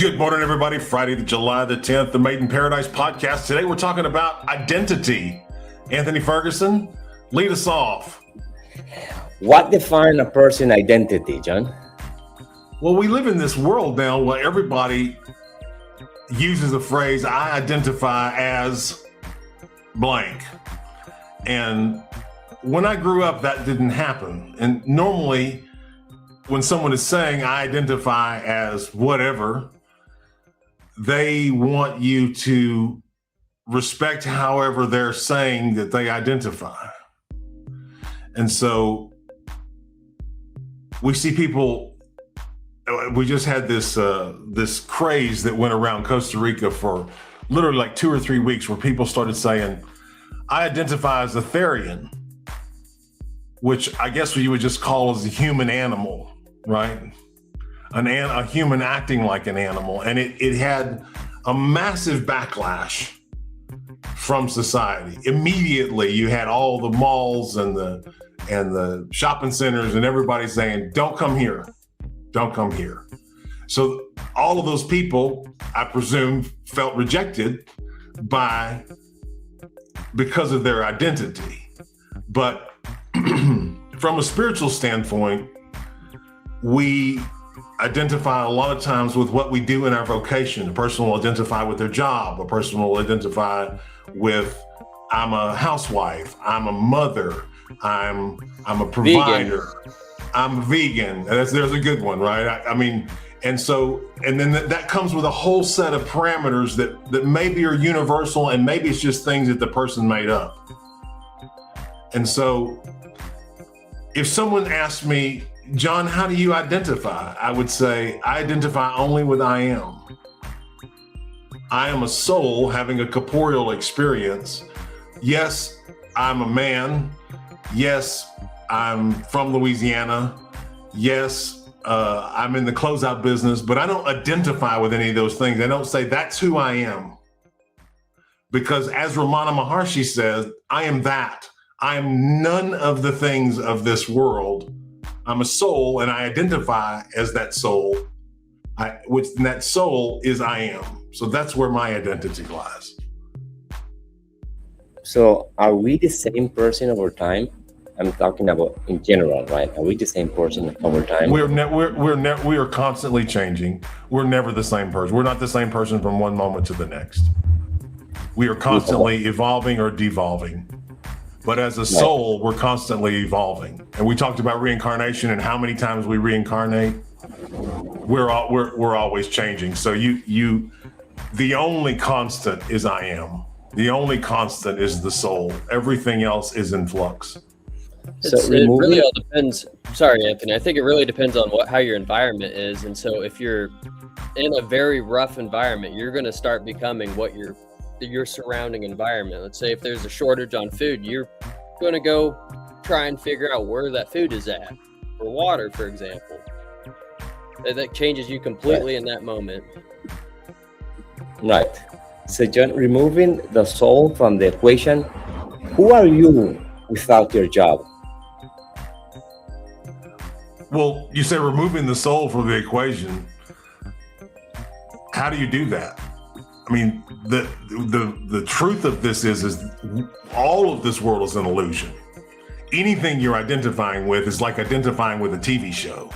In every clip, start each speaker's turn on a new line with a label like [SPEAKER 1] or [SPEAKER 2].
[SPEAKER 1] Good morning, everybody. Friday, July the 10th, the Made in Paradise podcast. Today, we're talking about identity. Anthony Ferguson, lead us off.
[SPEAKER 2] What defines a person's identity, John?
[SPEAKER 1] Well, we live in this world now where everybody uses the phrase, I identify as blank. And when I grew up, that didn't happen. And normally, when someone is saying, I identify as whatever, they want you to respect however they're saying that they identify. And so we see people, we just had this craze that went around Costa Rica for literally like 2 or 3 weeks where people started saying, I identify as a Therian, which I guess you would just call as a human animal, right? A human acting like an animal. And it had a massive backlash from society. Immediately, you had all the malls and the shopping centers and everybody saying, don't come here, don't come here. So all of those people, I presume, felt rejected because of their identity. But from a spiritual standpoint, we identify a lot of times with what we do in our vocation. A person will identify with their job. A person will identify with, I'm a housewife, I'm a mother, I'm a provider, vegan. I'm a vegan. There's a good one, right? I mean, and then that comes with a whole set of parameters that maybe are universal and maybe it's just things that the person made up. And so if someone asked me, John, how do you identify? I would say, I identify only with I am. I am a soul having a corporeal experience. Yes, I'm a man. Yes, I'm from Louisiana. Yes, I'm in the closeout business, but I don't identify with any of those things. I don't say that's who I am. Because as Ramana Maharshi says, I am that. I am none of the things of this world. I'm a soul and I identify as that soul, which that soul is I am. So that's where my identity lies.
[SPEAKER 2] So are we the same person over time? I'm talking about in general, right? Are we the same person over time?
[SPEAKER 1] We are constantly changing. We're never the same person. We're not the same person from one moment to the next. We are constantly evolving or devolving. But as a soul, we're constantly evolving. And we talked about reincarnation and how many times we reincarnate. We're always changing. So the only constant is I am. The only constant is the soul. Everything else is in flux.
[SPEAKER 3] It really all depends. Sorry, Anthony. I think it really depends on how your environment is. And so if you're in a very rough environment, you're going to start becoming what your surrounding environment. Let's say if there's a shortage on food, you're going to go try and figure out where that food is at. For water, for example. That changes you completely in that moment.
[SPEAKER 2] Right. So John, removing the soul from the equation, who are you without your job?
[SPEAKER 1] Well, you say removing the soul from the equation. How do you do that? I mean, the truth of this is all of this world is an illusion. Anything you're identifying with is like identifying with a TV show.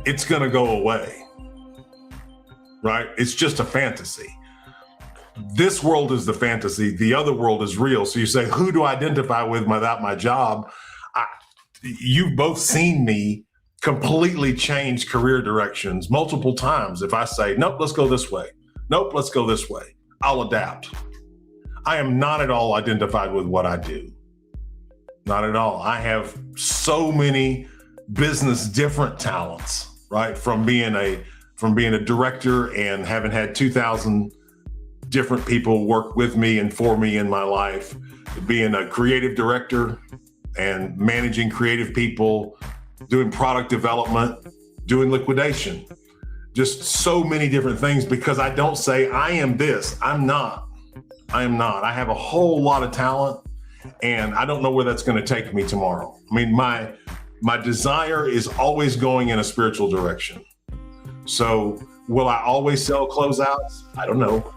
[SPEAKER 1] It's going to go away, right? It's just a fantasy. This world is the fantasy. The other world is real. So you say, who do I identify with without my job? You've both seen me completely change career directions multiple times. If I say, nope, let's go this way. Nope, let's go this way. I'll adapt. I am not at all identified with what I do. Not at all. I have so many business different talents, right? From being a director and having had 2,000 different people work with me and for me in my life, being a creative director and managing creative people, doing product development, doing liquidation. Just so many different things because I don't say I am this. I'm not. I am not. I have a whole lot of talent and I don't know where that's going to take me tomorrow. I mean, my desire is always going in a spiritual direction. So Will I always sell closeouts? I don't know.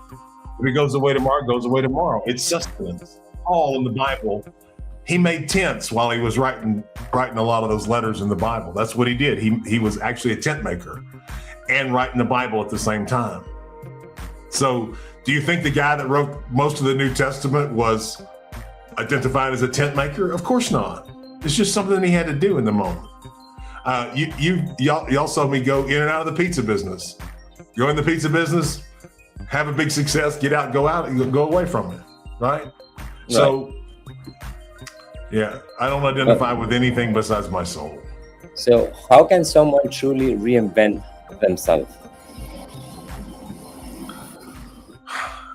[SPEAKER 1] If it goes away tomorrow, it goes away tomorrow. It's sustenance. Paul in the Bible, he made tents while he was writing a lot of those letters in the Bible. That's what he did. He was actually a tent maker and writing the Bible at the same time. So do you think the guy that wrote most of the New Testament was identified as a tent maker? Of course not. It's just something he had to do in the moment. Y'all saw me go in and out of the pizza business. Go in the pizza business, have a big success, get out, go away from it, right? So, yeah, I don't identify with anything besides my soul.
[SPEAKER 2] So how can someone truly reinvent themselves?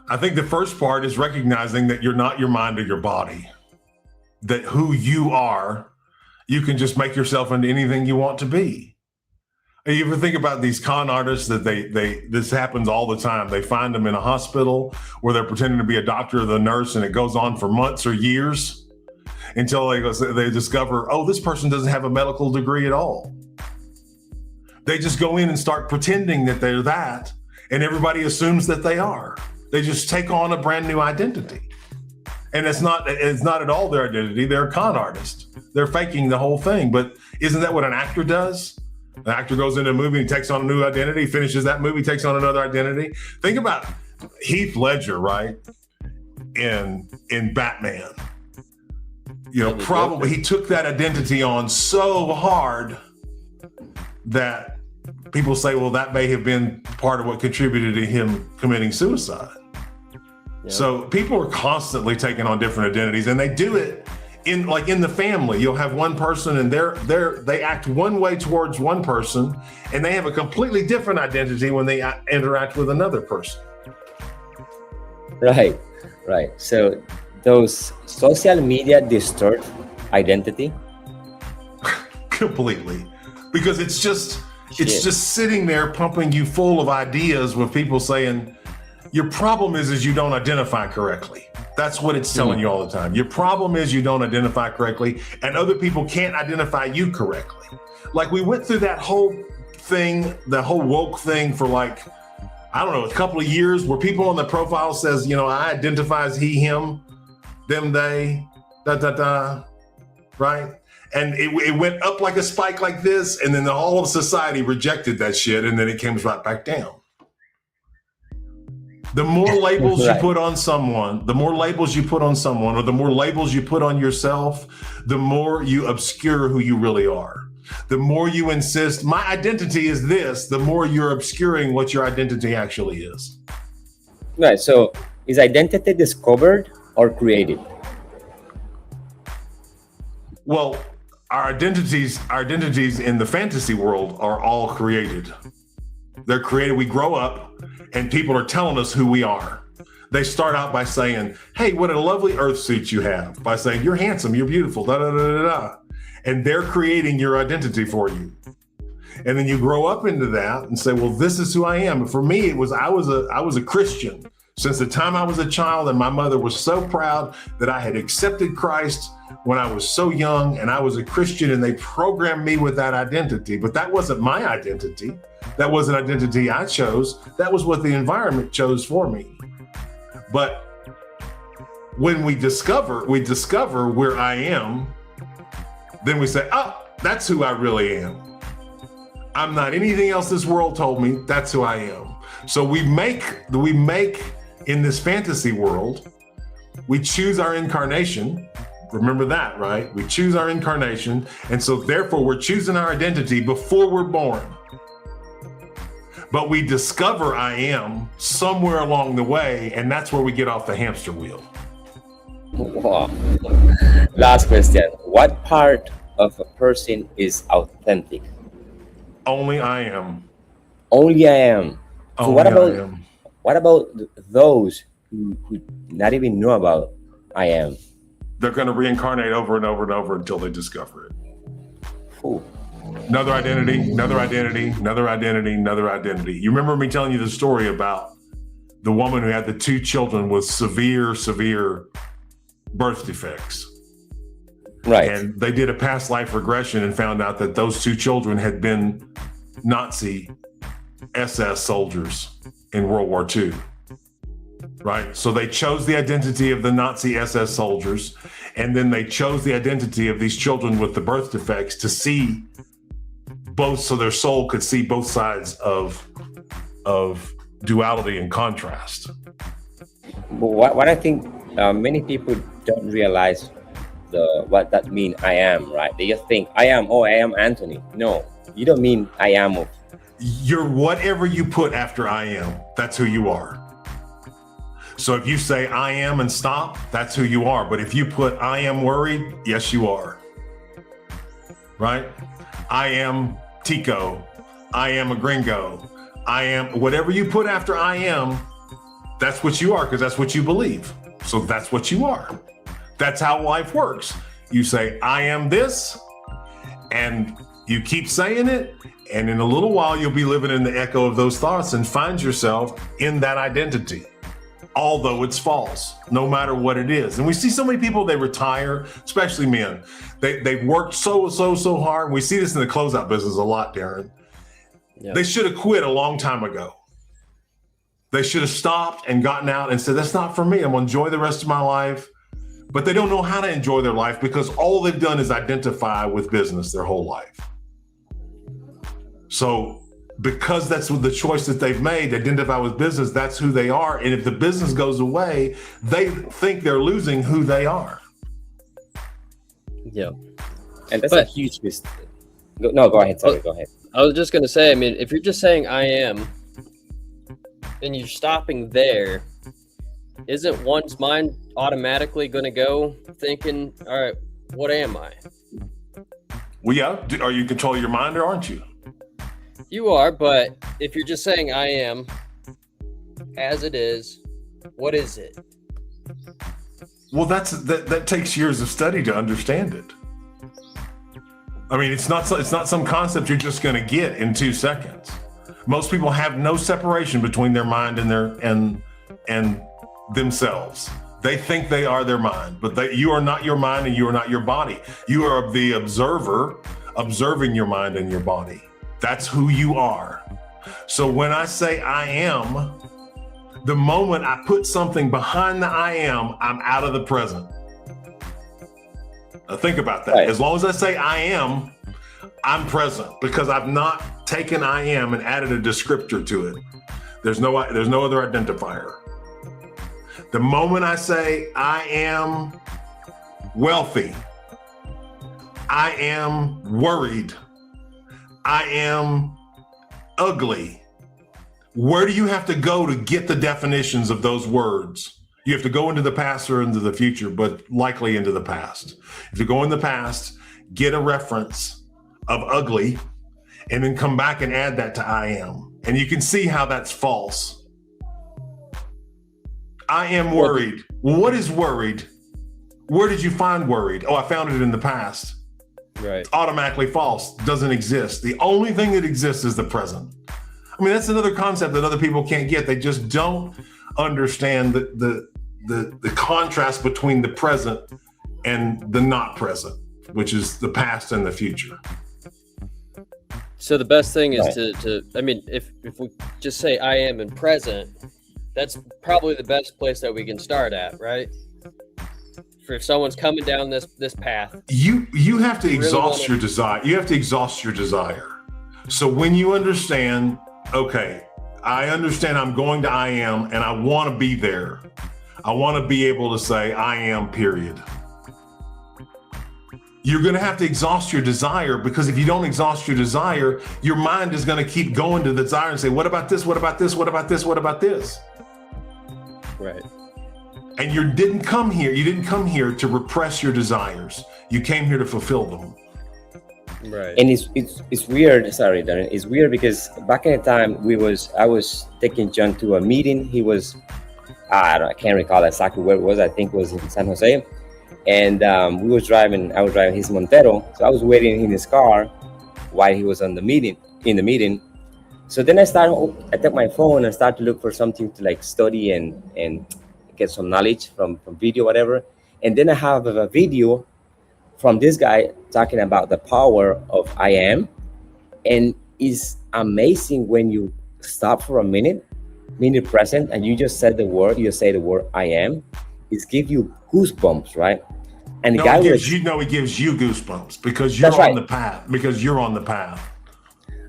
[SPEAKER 1] I think the first part is recognizing that you're not your mind or your body, that who you are, you can just make yourself into anything you want to be. And you ever think about these con artists that this happens all the time. They find them in a hospital where they're pretending to be a doctor or the nurse, and it goes on for months or years until they discover, oh, this person doesn't have a medical degree at all. They just go in and start pretending that they're that, and everybody assumes that they are. They just take on a brand new identity. And it's not at all their identity. They're a con artist. They're faking the whole thing. But isn't that what an actor does? An actor goes into a movie and takes on a new identity, finishes that movie, takes on another identity. Think about Heath Ledger, right? In Batman. You know, probably he took that identity on so hard that people say, well, that may have been part of what contributed to him committing suicide. Yeah. So people are constantly taking on different identities, and they do it in the family. You'll have one person and they act one way towards one person, and they have a completely different identity when they interact with another person.
[SPEAKER 2] Right. So those social media distort identity?
[SPEAKER 1] Completely. Because it's just sitting there pumping you full of ideas with people saying, your problem is you don't identify correctly. That's what it's telling you all the time. Your problem is you don't identify correctly, and other people can't identify you correctly. Like, we went through that whole thing, the whole woke thing for a couple of years, where people on the profile says, I identify as he, him, them, they, right? And it went up like a spike like this, and then the whole of society rejected that shit, and then it came right back down. The more labels you put on someone, or the more labels you put on yourself, the more you obscure who you really are. The more you insist, my identity is this, the more you're obscuring what your identity actually is.
[SPEAKER 2] Right. So is identity discovered or created?
[SPEAKER 1] Well, our identities in the fantasy world are all created. They're created. We grow up and people are telling us who we are. They start out by saying, hey, what a lovely earth suit you have. By saying, you're handsome, you're beautiful, da da da da da. And they're creating your identity for you. And then you grow up into that and say, well, this is who I am. And for me, I was a Christian since the time I was a child, and my mother was so proud that I had accepted Christ when I was so young, and I was a Christian, and they programmed me with that identity. But that wasn't my identity. That wasn't an identity I chose. That was what the environment chose for me. But when we discover where I am, then we say, oh, that's who I really am. I'm not anything else this world told me. That's who I am. So we make in this fantasy world, we choose our incarnation. Remember that, right? We choose our incarnation. And so therefore we're choosing our identity before we're born. But we discover I am somewhere along the way, and that's where we get off the hamster wheel.
[SPEAKER 2] Wow. Last question. What part of a person is authentic?
[SPEAKER 1] Only I am.
[SPEAKER 2] Only I am. So
[SPEAKER 1] Only
[SPEAKER 2] what about those who not even know about I am?
[SPEAKER 1] They're going to reincarnate over and over and over until they discover it.
[SPEAKER 2] Ooh.
[SPEAKER 1] Another identity, another identity, another identity, another identity. You remember me telling you the story about the woman who had the two children with severe birth defects.
[SPEAKER 2] Right.
[SPEAKER 1] And they did a past life regression and found out that those two children had been Nazi SS soldiers in World War II, right? So they chose the identity of the Nazi SS soldiers, and then they chose the identity of these children with the birth defects to see both, so their soul could see both sides of duality and contrast.
[SPEAKER 2] But what I think many people don't realize what that mean. I am, right? They just think I am Anthony. No, you don't mean I am of.
[SPEAKER 1] You're whatever you put after I am. That's who you are. So if you say I am and stop, that's who you are. But if you put I am worried, yes, you are. Right? I am Tico. I am a gringo. I am whatever you put after I am, that's what you are, because that's what you believe. So that's what you are. That's how life works. You say, I am this, and you keep saying it, and in a little while, you'll be living in the echo of those thoughts and find yourself in that identity, although it's false, no matter what it is. And we see so many people, they retire, especially men. They've worked so hard. We see this in the closeout business a lot, Darren. Yeah. They should have quit a long time ago. They should have stopped and gotten out and said, that's not for me. I'm going to enjoy the rest of my life. But they don't know how to enjoy their life because all they've done is identify with business their whole life. So because that's the choice that they've made, identify with business, that's who they are. And if the business goes away, they think they're losing who they are.
[SPEAKER 2] Yeah. And that's a huge mistake. No, go ahead. Sorry, go ahead.
[SPEAKER 3] I was just going to say, I mean, if you're just saying I am, and you're stopping there, isn't one's mind automatically going to go thinking, all right, what am I?
[SPEAKER 1] Well, yeah. Are you controlling your mind or aren't you?
[SPEAKER 3] You are, but if you're just saying I am as it is, what is it?
[SPEAKER 1] Well, that takes years of study to understand it. I mean, it's not some concept you're just going to get in 2 seconds. Most people have no separation between their mind and themselves. They think they are their mind, but you are not your mind and you are not your body. You are the observer observing your mind and your body. That's who you are. So when I say I am, the moment I put something behind the I am, I'm out of the present. Now think about that. Right. As long as I say I am, I'm present because I've not taken I am and added a descriptor to it. There's no other identifier. The moment I say I am wealthy, I am worried, I am ugly, where do you have to go to get the definitions of those words? You have to go into the past or into the future, but likely into the past. If you go in the past, get a reference of ugly, and then come back and add that to I am. And you can see how that's false. I am worried. Well, what is worried? Where did you find worried? Oh, I found it in the past.
[SPEAKER 3] Right.
[SPEAKER 1] It's automatically false. Doesn't exist. The only thing that exists is the present. I mean, that's another concept that other people can't get. They just don't understand the contrast between the present and the not present, which is the past and the future.
[SPEAKER 3] So the best thing is to I mean, if we just say I am in present, that's probably the best place that we can start at, right? For if someone's coming down this path.
[SPEAKER 1] You have to exhaust your desire. You have to exhaust your desire. So when you understand, okay, I understand I'm going to I am and I want to be there. I want to be able to say I am, period. You're going to have to exhaust your desire, because if you don't exhaust your desire, your mind is going to keep going to the desire and say, what about this? What about this? What about this? What about this?
[SPEAKER 3] Right.
[SPEAKER 1] And you didn't come here to repress your desires. You came here to fulfill them.
[SPEAKER 3] Right.
[SPEAKER 2] And it's weird. Sorry, Darren. It's weird because back in the time I was taking John to a meeting. He was, I can't recall exactly where it was. I think it was in San Jose. And I was driving his Montero. So I was waiting in his car while he was in the meeting. So then I took my phone and started to look for something to like study and get some knowledge from video, whatever. And then I have a video from this guy talking about the power of I am. And it's amazing when you stop for a minute present, and you just say the word I am, it gives you goosebumps, right? And the guy
[SPEAKER 1] it gives you goosebumps because you're on the path.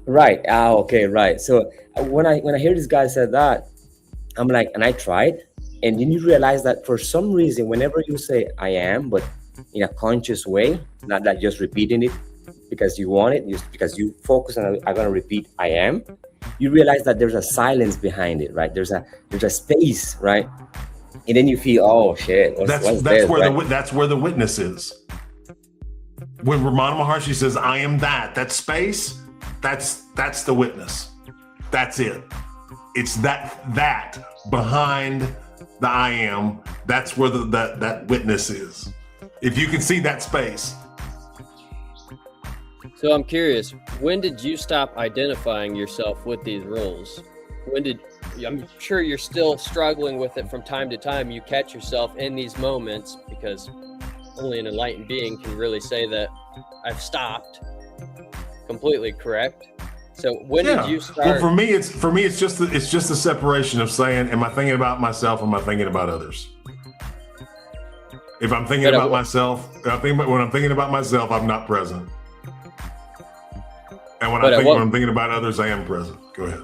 [SPEAKER 2] Right. Okay. Right. So when I hear this guy said that, I'm like, and I tried, and then you realize that for some reason, whenever you say I am, but in a conscious way, not that just repeating it because you want it, just because you focus on I'm gonna repeat I am, you realize that there's a silence behind it, right? There's a space, right? And then you feel, oh shit,
[SPEAKER 1] that's where the witness is. When Ramana Maharshi says, I am that space, that's the witness. That's it. It's that behind the I am, that's where that witness is. If you can see that space.
[SPEAKER 3] So I'm curious, when did you stop identifying yourself with these roles? I'm sure you're still struggling with it from time to time. You catch yourself in these moments because only an enlightened being can really say that I've stopped. Completely correct. So when did you start?
[SPEAKER 1] Well, for me, it's just the separation of saying, am I thinking about myself? Or am I thinking about others? If I'm thinking about myself, when I'm thinking about myself, I'm not present. And when I'm thinking about others, I am present. Go ahead.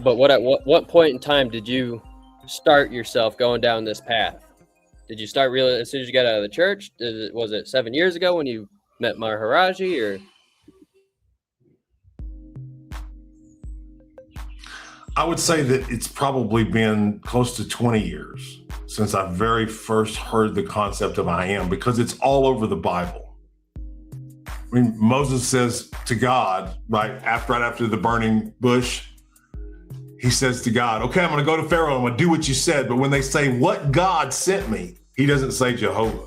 [SPEAKER 3] But at what point in time did you start yourself going down this path? Did you start really as soon as you got out of the church? Was it 7 years ago when you met Maharaji, or?
[SPEAKER 1] I would say that it's probably been close to 20 years since I very first heard the concept of I am, because it's all over the Bible. I mean, Moses says to God, right after the burning bush, he says to God, okay, I'm going to go to Pharaoh. I'm going to do what you said. But when they say, what God sent me, he doesn't say Jehovah.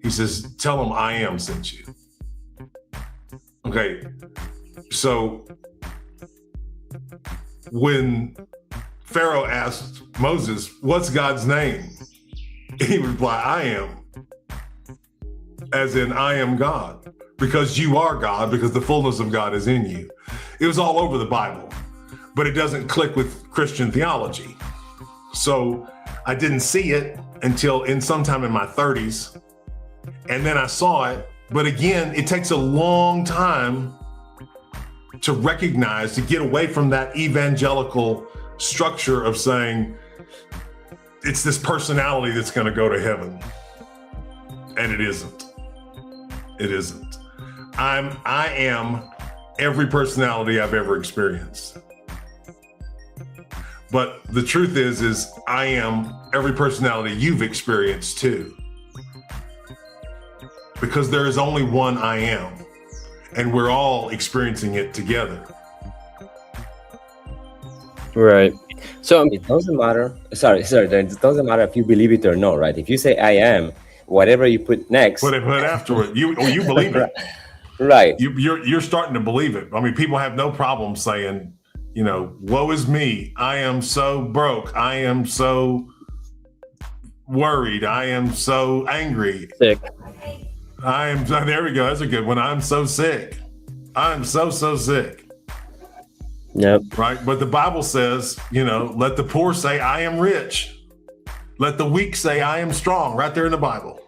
[SPEAKER 1] He says, tell him I am sent you. Okay, so when Pharaoh asked Moses, what's God's name? He replied, I am. As in, I am God, because you are God, because the fullness of God is in you. It was all over the Bible, but it doesn't click with Christian theology. So I didn't see it until sometime in my 30s. And then I saw it. But again, it takes a long time to recognize, to get away from that evangelical structure of saying, it's this personality that's going to go to heaven. And it isn't. It isn't. I am every personality I've ever experienced. But the truth is I am every personality you've experienced too. Because there is only one I am, and we're all experiencing it together.
[SPEAKER 3] Right. So
[SPEAKER 2] it doesn't matter. Sorry. It doesn't matter if you believe it or not, right? If you say I am, whatever you put next,
[SPEAKER 1] what they put afterward, you believe it,
[SPEAKER 2] right?
[SPEAKER 1] You're starting to believe it. I mean, people have no problem saying, woe is me. I am so broke. I am so worried. I am so angry.
[SPEAKER 3] Sick.
[SPEAKER 1] There we go. That's a good one. I'm so sick. I'm so sick.
[SPEAKER 3] Yep.
[SPEAKER 1] Right. But the Bible says, let the poor say, I am rich. Let the weak say, I am strong. Right there in the Bible.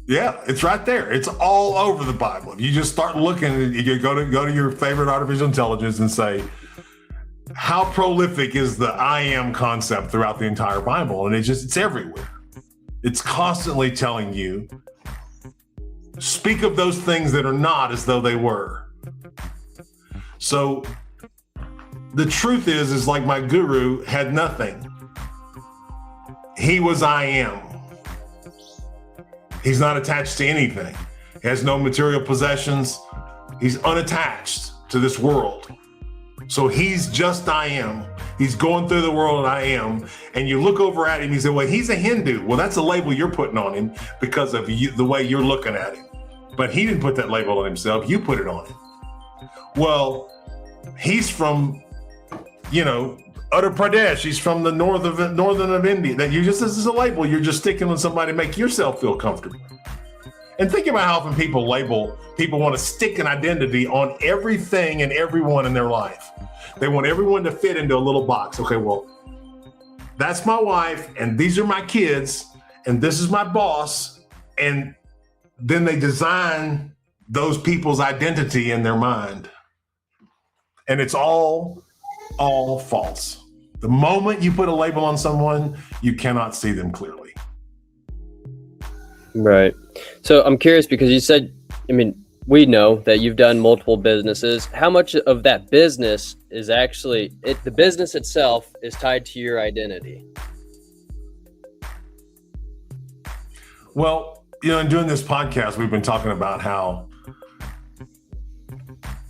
[SPEAKER 1] Yeah, it's right there. It's all over the Bible. If you just start looking, you go to your favorite artificial intelligence and say, how prolific is the I am concept throughout the entire Bible? And it's everywhere. It's constantly telling you, speak of those things that are not as though they were. So the truth is like my guru had nothing. He was I am. He's not attached to anything. He has no material possessions. He's unattached to this world. So he's just I am. He's going through the world and I am. And you look over at him, you say, well, he's a Hindu. Well, that's a label you're putting on him because of the way you're looking at him. But he didn't put that label on himself. You put it on him. Well, he's from, Uttar Pradesh. He's from the northern of India. That this is a label you're just sticking on somebody to make yourself feel comfortable. And think about how often people want to stick an identity on everything and everyone in their life. They want everyone to fit into a little box. Okay, well, that's my wife, and these are my kids, and this is my boss. And then they design those people's identity in their mind. And it's all false. The moment you put a label on someone, you cannot see them clearly.
[SPEAKER 3] Right. So I'm curious because you said, I mean, we know that you've done multiple businesses. How much of that business is actually, the business itself is tied to your identity?
[SPEAKER 1] Well, in doing this podcast, we've been talking about how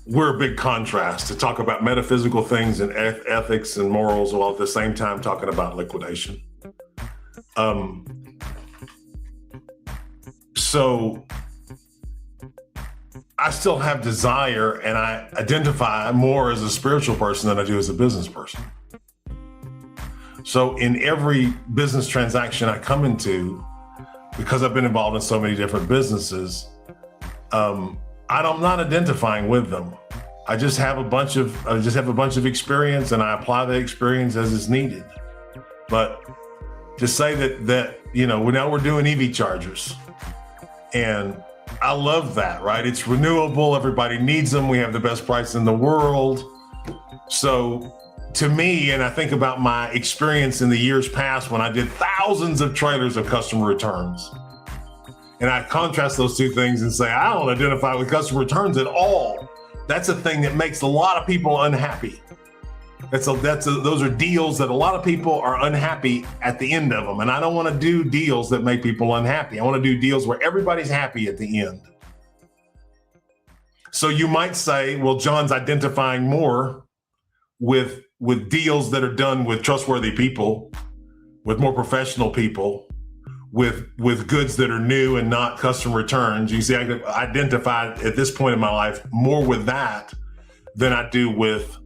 [SPEAKER 1] we're a big contrast to talk about metaphysical things and ethics and morals while at the same time talking about liquidation. So I still have desire, and I identify more as a spiritual person than I do as a business person. So in every business transaction I come into, because I've been involved in so many different businesses, I'm not identifying with them. I just have a bunch of experience, and I apply the experience as is needed. But to say that now we're doing EV chargers, and I love that, right? It's renewable. Everybody needs them. We have the best price in the world. So to me, and I think about my experience in the years past when I did thousands of trailers of customer returns, and I contrast those two things and say, I don't identify with customer returns at all. That's a thing that makes a lot of people unhappy. Those are deals that a lot of people are unhappy at the end of them. And I don't want to do deals that make people unhappy. I want to do deals where everybody's happy at the end. So you might say, well, John's identifying more with deals that are done with trustworthy people, with more professional people, with goods that are new and not custom returns. You see, I identify at this point in my life more with that than I do with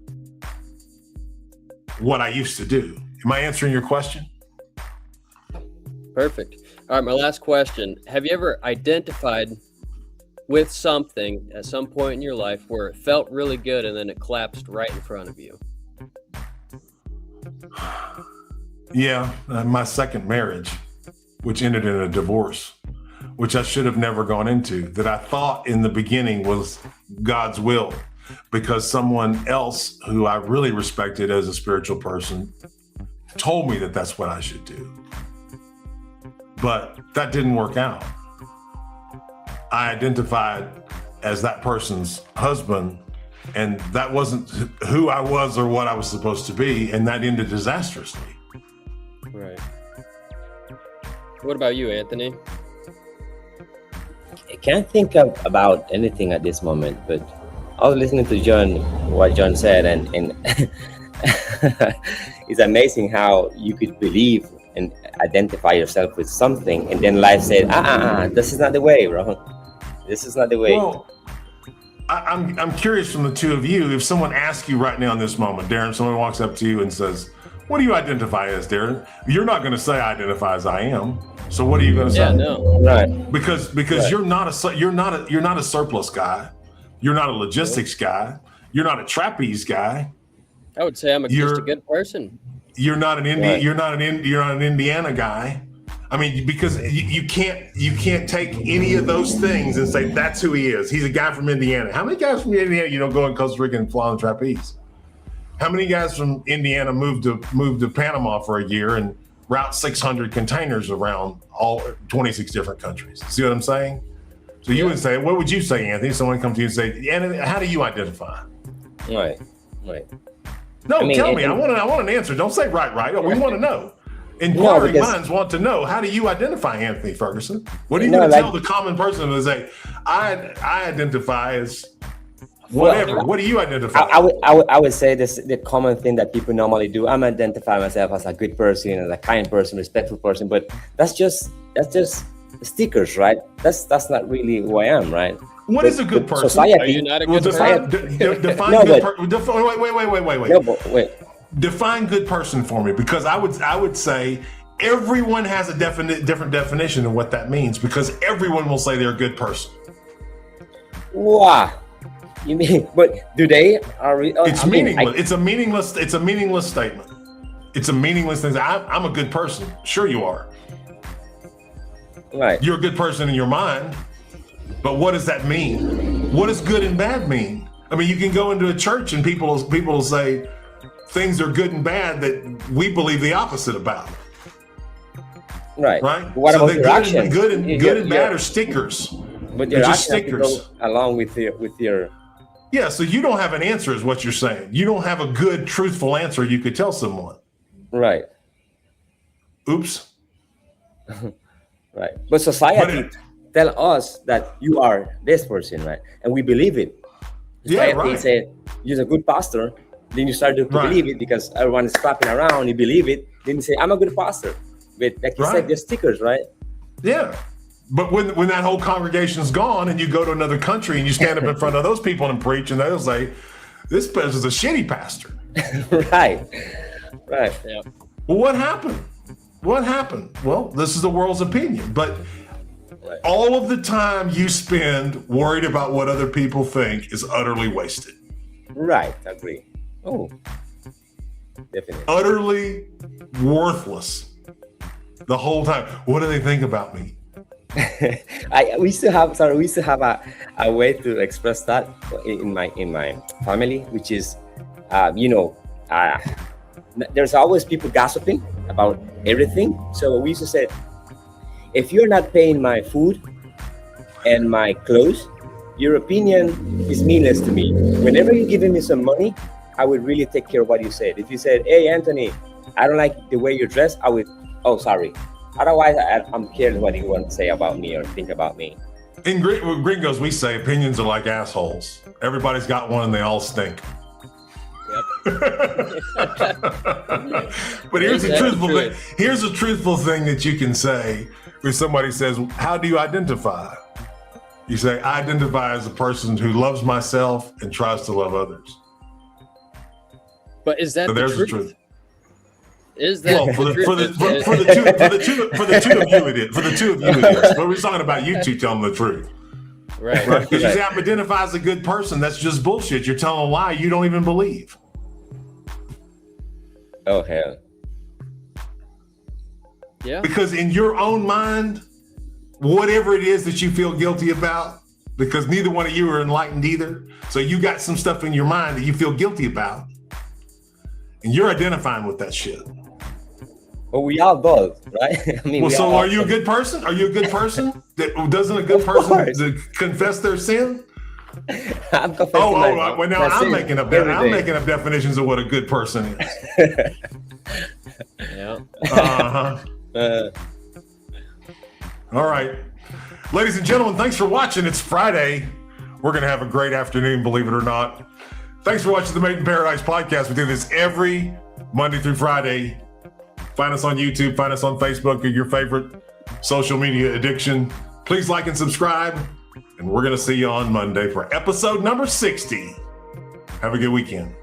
[SPEAKER 1] what I used to do. Am I answering your question?
[SPEAKER 3] Perfect. All right, my last question. Have you ever identified with something at some point in your life where it felt really good and then it collapsed right in front of you?
[SPEAKER 1] Yeah, my second marriage, which ended in a divorce, which I should have never gone into, that I thought in the beginning was God's will, because someone else who I really respected as a spiritual person told me that that's what I should do. But that didn't work out. I identified as that person's husband, and that wasn't who I was or what I was supposed to be, and that ended disastrously.
[SPEAKER 3] Right. What about you, Anthony?
[SPEAKER 2] I can't think about anything at this moment, but I was listening to what John said, and it's amazing how you could believe and identify yourself with something, and then life said, this is not the way, bro. This is not the way.
[SPEAKER 1] Well, I'm curious from the two of you, if someone asks you right now in this moment, Darren, someone walks up to you and says, what do you identify as, Darren? You're not going to say I identify as I am. So what are you going to say?
[SPEAKER 3] Yeah, no.
[SPEAKER 2] Right.
[SPEAKER 1] Because right. you're not a surplus guy. You're not a logistics guy. You're not a trapeze guy.
[SPEAKER 3] I would say I'm just a good person.
[SPEAKER 1] You're not an Indian.
[SPEAKER 2] Right.
[SPEAKER 1] You're not an Indiana guy. I mean, because you can't take any of those things and say that's who he is. He's a guy from Indiana. How many guys from Indiana go in Costa Rica and fly on trapeze? How many guys from Indiana moved to Panama for a year and route 600 containers around all 26 different countries? See what I'm saying? So you would say, what would you say, Anthony? Someone comes to you and say, Anthony, how do you identify?
[SPEAKER 2] Right.
[SPEAKER 1] No, tell me. I want an answer. Don't say right. We want to know. Inquiring minds want to know, how do you identify, Anthony Ferguson? What are you going to tell the common person who say, I identify as whatever? What do you identify?
[SPEAKER 2] I would say this, the common thing that people normally do. I'm identify myself as a good person, as a kind person, respectful person, but that's just stickers, right? That's not really who I am, right?
[SPEAKER 1] What is a good person?
[SPEAKER 2] Society.
[SPEAKER 3] Are you not a good person?
[SPEAKER 1] Define good person. Wait.
[SPEAKER 2] No, but wait.
[SPEAKER 1] Define good person for me, because I would say everyone has a different definition of what that means, because everyone will say they're a good person.
[SPEAKER 2] Wow. You mean, but do they?
[SPEAKER 1] It's meaningless. It's a meaningless statement. It's a meaningless thing. I'm a good person. Sure you are.
[SPEAKER 2] Right.
[SPEAKER 1] You're a good person in your mind, but what does that mean? What does good and bad mean? I mean, you can go into a church and people will say things are good and bad that we believe the opposite about.
[SPEAKER 2] Right.
[SPEAKER 1] Right.
[SPEAKER 2] What
[SPEAKER 1] so
[SPEAKER 2] about your action?
[SPEAKER 1] Good and bad are stickers.
[SPEAKER 2] But your
[SPEAKER 1] just
[SPEAKER 2] action
[SPEAKER 1] stickers
[SPEAKER 2] go along with your.
[SPEAKER 1] Yeah. So you don't have an answer, is what you're saying. You don't have a good, truthful answer you could tell someone.
[SPEAKER 2] Right.
[SPEAKER 1] Oops.
[SPEAKER 2] Right. But society tell us that you are this person, right? And we believe it.
[SPEAKER 1] Yeah, right.
[SPEAKER 2] They say you're a good pastor. Then you start to believe it because everyone is clapping around. You believe it. Then you say, I'm a good pastor. But like you said, they're stickers, right?
[SPEAKER 1] Yeah. But when that whole congregation's gone and you go to another country and you stand up in front of those people and preach, and they'll say, this person's a shitty pastor.
[SPEAKER 2] Right.
[SPEAKER 3] Yeah.
[SPEAKER 1] Well, what happened? Well, this is the world's opinion. But all of the time you spend worried about what other people think is utterly wasted.
[SPEAKER 2] Right. Agree. Oh, definitely.
[SPEAKER 1] Utterly worthless the whole time. What do they think about me?
[SPEAKER 2] we used to have a way to express that in my family, which is there's always people gossiping about everything. So we used to say, if you're not paying my food and my clothes, your opinion is meaningless to me. Whenever you're giving me some money, I would really take care of what you said. If you said, hey Anthony, I don't like the way you're dressed, I would, oh sorry. Otherwise, I'm careless what you want to say about me or think about me.
[SPEAKER 1] In Gringos, we say opinions are like assholes. Everybody's got one and they all stink.
[SPEAKER 3] Yep.
[SPEAKER 1] But here's a truthful thing. Here's a truthful thing that you can say when somebody says, how do you identify? You say, I identify as a person who loves myself and tries to love others.
[SPEAKER 3] But is that the truth? Is that
[SPEAKER 1] for the two of you it is. For the two of you it is. But we're talking about you two telling the truth.
[SPEAKER 3] Right.
[SPEAKER 1] Because you say I'm identified as a good person. That's just bullshit. You're telling a lie you don't even believe.
[SPEAKER 2] Oh hell.
[SPEAKER 3] Yeah.
[SPEAKER 1] Because in your own mind, whatever it is that you feel guilty about, because neither one of you are enlightened either. So you got some stuff in your mind that you feel guilty about. And you're identifying with that shit.
[SPEAKER 2] Well, we all both, right? I mean,
[SPEAKER 1] well, so are you a good person? Are you a good person? Doesn't a good person confess their sin?
[SPEAKER 2] I'm confessing
[SPEAKER 1] well, now I'm making up definitions of what a good person is.
[SPEAKER 3] Yeah.
[SPEAKER 1] All right. Ladies and gentlemen, thanks for watching. It's Friday. We're going to have a great afternoon, believe it or not. Thanks for watching the Made in Paradise podcast. We do this every Monday through Friday. Find us on YouTube, find us on Facebook, or your favorite social media addiction. Please like and subscribe. And we're going to see you on Monday for episode number 60. Have a good weekend.